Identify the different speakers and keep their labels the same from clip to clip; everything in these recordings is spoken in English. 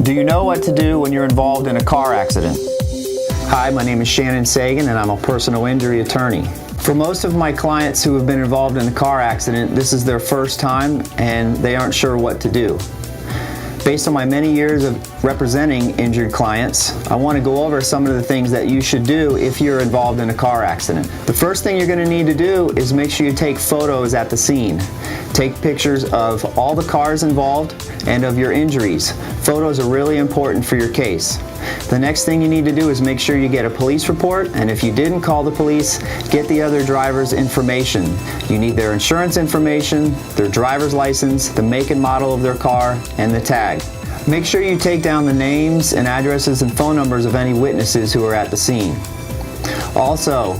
Speaker 1: Do you know what to do when you're involved in a car accident? Hi, my name is Shannon Sagan and I'm a personal injury attorney. For most of my clients who have been involved in a car accident, this is their first time and they aren't sure what to do. Based on my many years of representing injured clients, I want to go over some of the things that you should do if you're involved in a car accident. The first thing you're going to need to do is make sure you take photos at the scene. Take pictures of all the cars involved and of your injuries. Photos are really important for your case. The next thing you need to do is make sure you get a police report, and if you didn't call the police, get the other driver's information. You need their insurance information, their driver's license, the make and model of their car, and the tag. Make sure you take down the names and addresses and phone numbers of any witnesses who are at the scene. Also,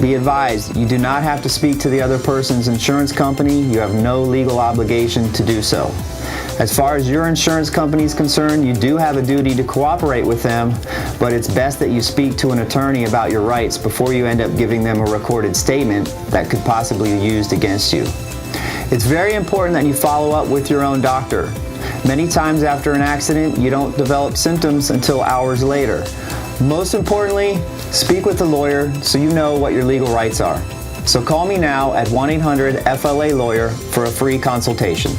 Speaker 1: be advised, you do not have to speak to the other person's insurance company. You have no legal obligation to do so. As far as your insurance company is concerned, you do have a duty to cooperate with them, but it's best that you speak to an attorney about your rights before you end up giving them a recorded statement that could possibly be used against you. It's very important that you follow up with your own doctor. Many times after an accident, you don't develop symptoms until hours later. Most importantly, speak with a lawyer so you know what your legal rights are. So call me now at 1-800-FLA-LAWYER for a free consultation.